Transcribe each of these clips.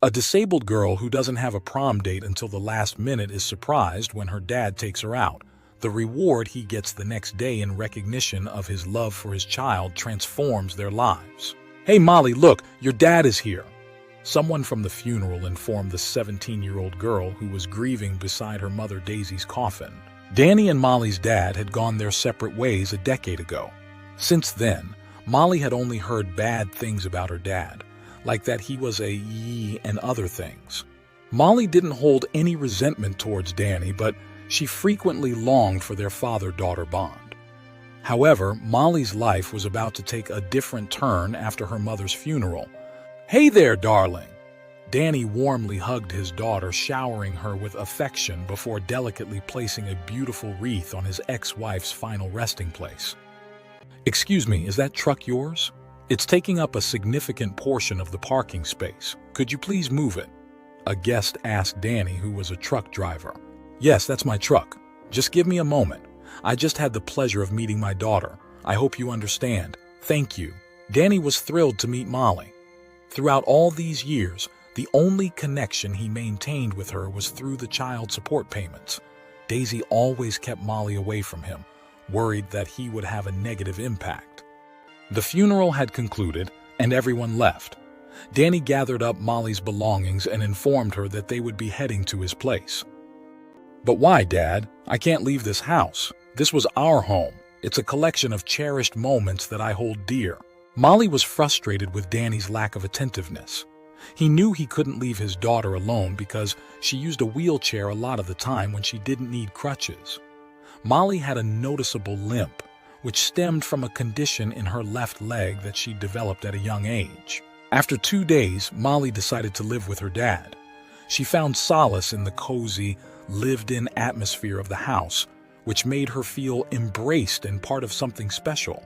A disabled girl who doesn't have a prom date until the last minute is surprised when her dad takes her out. The reward he gets the next day in recognition of his love for his child transforms their lives. "Hey Molly, look, your dad is here." Someone from the funeral informed the 17-year-old girl who was grieving beside her mother Daisy's coffin. Danny and Molly's dad had gone their separate ways a decade ago. Since then, Molly had only heard bad things about her dad, like that he was a yee and other things. Molly didn't hold any resentment towards Danny, but she frequently longed for their father-daughter bond. However, Molly's life was about to take a different turn after her mother's funeral. "Hey there, darling!" Danny warmly hugged his daughter, showering her with affection before delicately placing a beautiful wreath on his ex-wife's final resting place. "Excuse me, is that truck yours? It's taking up a significant portion of the parking space. Could you please move it?" A guest asked Danny, who was a truck driver. "Yes, that's my truck. Just give me a moment. I just had the pleasure of meeting my daughter. I hope you understand. Thank you." Danny was thrilled to meet Molly. Throughout all these years, the only connection he maintained with her was through the child support payments. Daisy always kept Molly away from him, worried that he would have a negative impact. The funeral had concluded, and everyone left. Danny gathered up Molly's belongings and informed her that they would be heading to his place. "But why, Dad? I can't leave this house. This was our home. It's a collection of cherished moments that I hold dear." Molly was frustrated with Danny's lack of attentiveness. He knew he couldn't leave his daughter alone because she used a wheelchair a lot of the time when she didn't need crutches. Molly had a noticeable limp, which stemmed from a condition in her left leg that she developed at a young age. After 2 days, Molly decided to live with her dad. She found solace in the cozy, lived-in atmosphere of the house, which made her feel embraced and part of something special.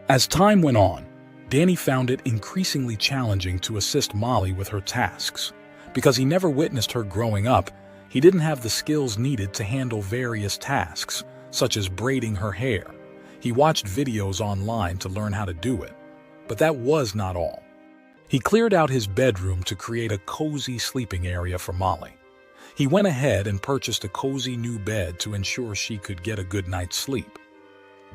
As time went on, Danny found it increasingly challenging to assist Molly with her tasks. Because he never witnessed her growing up, he didn't have the skills needed to handle various tasks, such as braiding her hair. He watched videos online to learn how to do it. But that was not all. He cleared out his bedroom to create a cozy sleeping area for Molly. He went ahead and purchased a cozy new bed to ensure she could get a good night's sleep.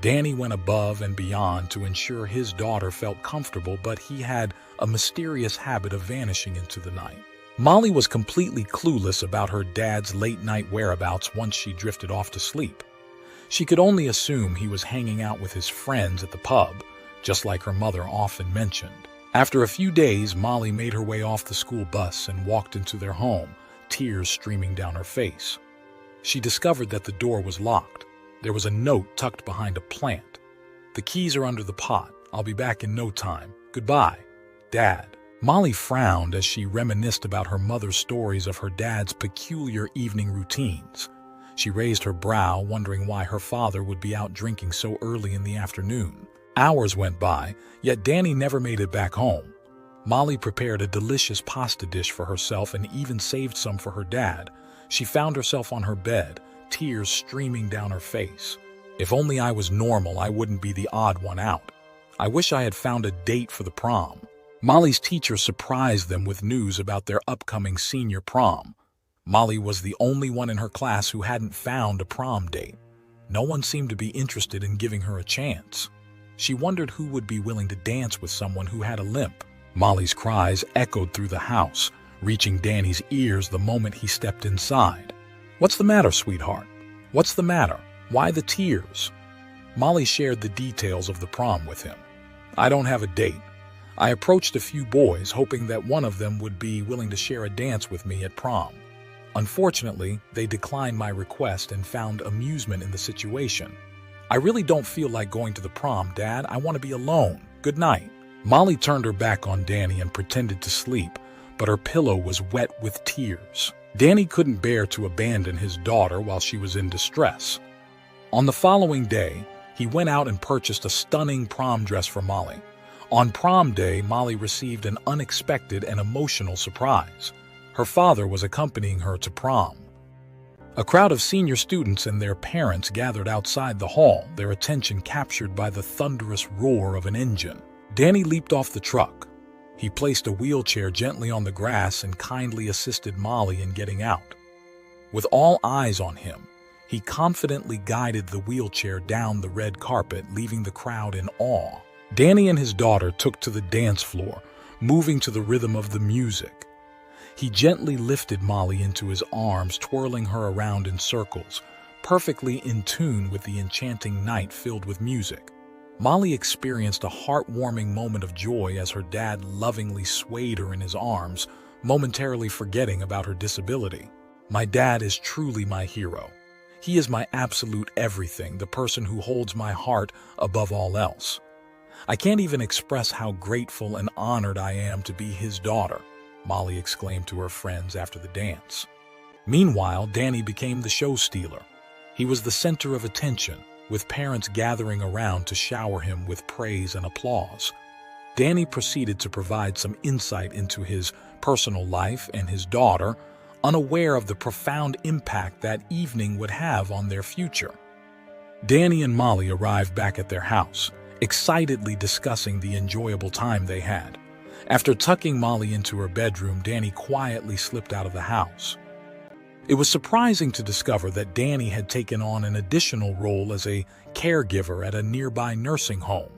Danny went above and beyond to ensure his daughter felt comfortable, but he had a mysterious habit of vanishing into the night. Molly was completely clueless about her dad's late-night whereabouts once she drifted off to sleep. She could only assume he was hanging out with his friends at the pub, just like her mother often mentioned. After a few days, Molly made her way off the school bus and walked into their home, tears streaming down her face. She discovered that the door was locked. There was a note tucked behind a plant. "The keys are under the pot. I'll be back in no time. Goodbye, Dad." Molly frowned as she reminisced about her mother's stories of her dad's peculiar evening routines. She raised her brow, wondering why her father would be out drinking so early in the afternoon. Hours went by, yet Danny never made it back home. Molly prepared a delicious pasta dish for herself and even saved some for her dad. She found herself on her bed, tears streaming down her face. "If only I was normal, I wouldn't be the odd one out. I wish I had found a date for the prom." Molly's teacher surprised them with news about their upcoming senior prom. Molly was the only one in her class who hadn't found a prom date. No one seemed to be interested in giving her a chance. She wondered who would be willing to dance with someone who had a limp. Molly's cries echoed through the house, reaching Danny's ears the moment he stepped inside. "What's the matter, sweetheart? What's the matter? Why the tears?" Molly shared the details of the prom with him. "I don't have a date. I approached a few boys, hoping that one of them would be willing to share a dance with me at prom. Unfortunately, they declined my request and found amusement in the situation. I really don't feel like going to the prom, Dad. I want to be alone. Good night." Molly turned her back on Danny and pretended to sleep, but her pillow was wet with tears. Danny couldn't bear to abandon his daughter while she was in distress. On the following day, he went out and purchased a stunning prom dress for Molly. On prom day, Molly received an unexpected and emotional surprise. Her father was accompanying her to prom. A crowd of senior students and their parents gathered outside the hall, their attention captured by the thunderous roar of an engine. Danny leaped off the truck. He placed a wheelchair gently on the grass and kindly assisted Molly in getting out. With all eyes on him, he confidently guided the wheelchair down the red carpet, leaving the crowd in awe. Danny and his daughter took to the dance floor, moving to the rhythm of the music. He gently lifted Molly into his arms, twirling her around in circles, perfectly in tune with the enchanting night filled with music. Molly experienced a heartwarming moment of joy as her dad lovingly swayed her in his arms, momentarily forgetting about her disability. "My dad is truly my hero. He is my absolute everything, the person who holds my heart above all else. I can't even express how grateful and honored I am to be his daughter," Molly exclaimed to her friends after the dance. Meanwhile, Danny became the show stealer. He was the center of attention, with parents gathering around to shower him with praise and applause. Danny proceeded to provide some insight into his personal life and his daughter, unaware of the profound impact that evening would have on their future. Danny and Molly arrived back at their house, excitedly discussing the enjoyable time they had. After tucking Molly into her bedroom, Danny quietly slipped out of the house. It was surprising to discover that Danny had taken on an additional role as a caregiver at a nearby nursing home.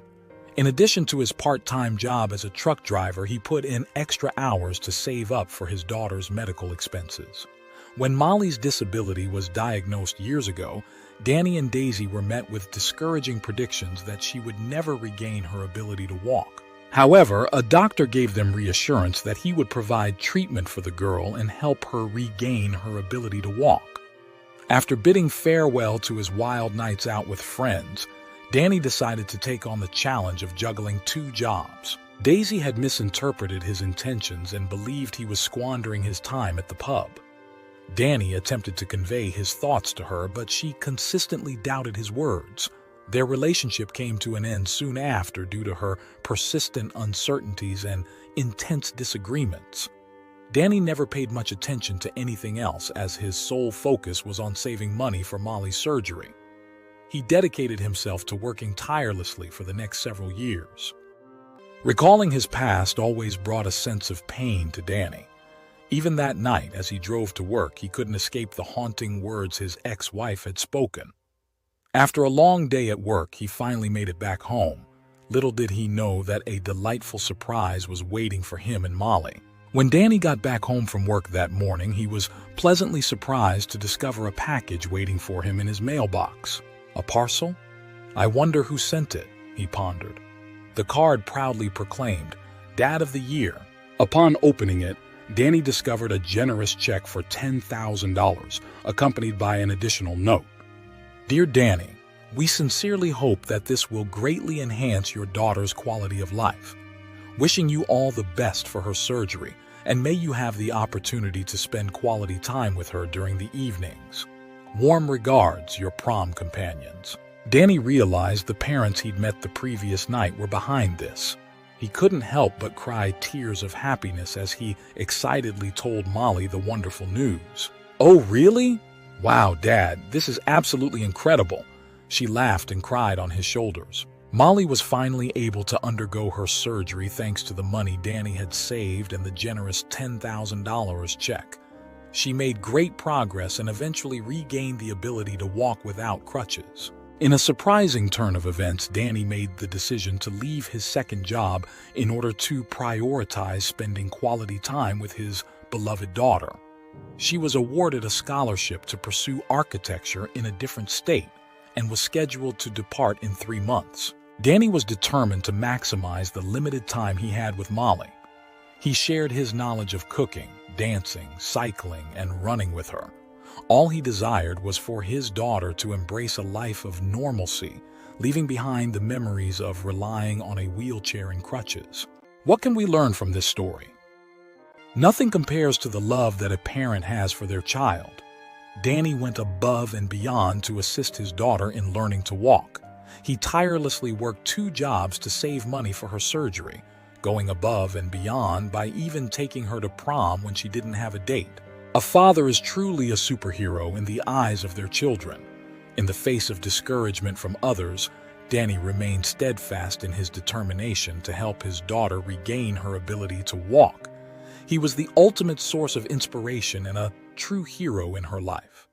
In addition to his part-time job as a truck driver, he put in extra hours to save up for his daughter's medical expenses. When Molly's disability was diagnosed years ago, Danny and Daisy were met with discouraging predictions that she would never regain her ability to walk. However, a doctor gave them reassurance that he would provide treatment for the girl and help her regain her ability to walk. After bidding farewell to his wild nights out with friends, Danny decided to take on the challenge of juggling 2 jobs. Daisy had misinterpreted his intentions and believed he was squandering his time at the pub. Danny attempted to convey his thoughts to her, but she consistently doubted his words. Their relationship came to an end soon after due to her persistent uncertainties and intense disagreements. Danny never paid much attention to anything else, as his sole focus was on saving money for Molly's surgery. He dedicated himself to working tirelessly for the next several years. Recalling his past always brought a sense of pain to Danny. Even that night, as he drove to work, he couldn't escape the haunting words his ex-wife had spoken. After a long day at work, he finally made it back home. Little did he know that a delightful surprise was waiting for him and Molly. When Danny got back home from work that morning, he was pleasantly surprised to discover a package waiting for him in his mailbox. A parcel? "I wonder who sent it," he pondered. The card proudly proclaimed, "Dad of the Year." Upon opening it, Danny discovered a generous check for $10,000, accompanied by an additional note. "Dear Danny, we sincerely hope that this will greatly enhance your daughter's quality of life. Wishing you all the best for her surgery, and may you have the opportunity to spend quality time with her during the evenings. Warm regards, your prom companions." Danny realized the parents he'd met the previous night were behind this. He couldn't help but cry tears of happiness as he excitedly told Molly the wonderful news. "Oh, really? Wow, Dad, this is absolutely incredible." She laughed and cried on his shoulders. Molly was finally able to undergo her surgery thanks to the money Danny had saved and the generous $10,000 check. She made great progress and eventually regained the ability to walk without crutches. In a surprising turn of events, Danny made the decision to leave his second job in order to prioritize spending quality time with his beloved daughter. She was awarded a scholarship to pursue architecture in a different state and was scheduled to depart in 3 months. Danny was determined to maximize the limited time he had with Molly. He shared his knowledge of cooking, dancing, cycling, and running with her. All he desired was for his daughter to embrace a life of normalcy, leaving behind the memories of relying on a wheelchair and crutches. What can we learn from this story? Nothing compares to the love that a parent has for their child. Danny went above and beyond to assist his daughter in learning to walk. He tirelessly worked 2 jobs to save money for her surgery, going above and beyond by even taking her to prom when she didn't have a date. A father is truly a superhero in the eyes of their children. In the face of discouragement from others, Danny remained steadfast in his determination to help his daughter regain her ability to walk. He was the ultimate source of inspiration and a true hero in her life.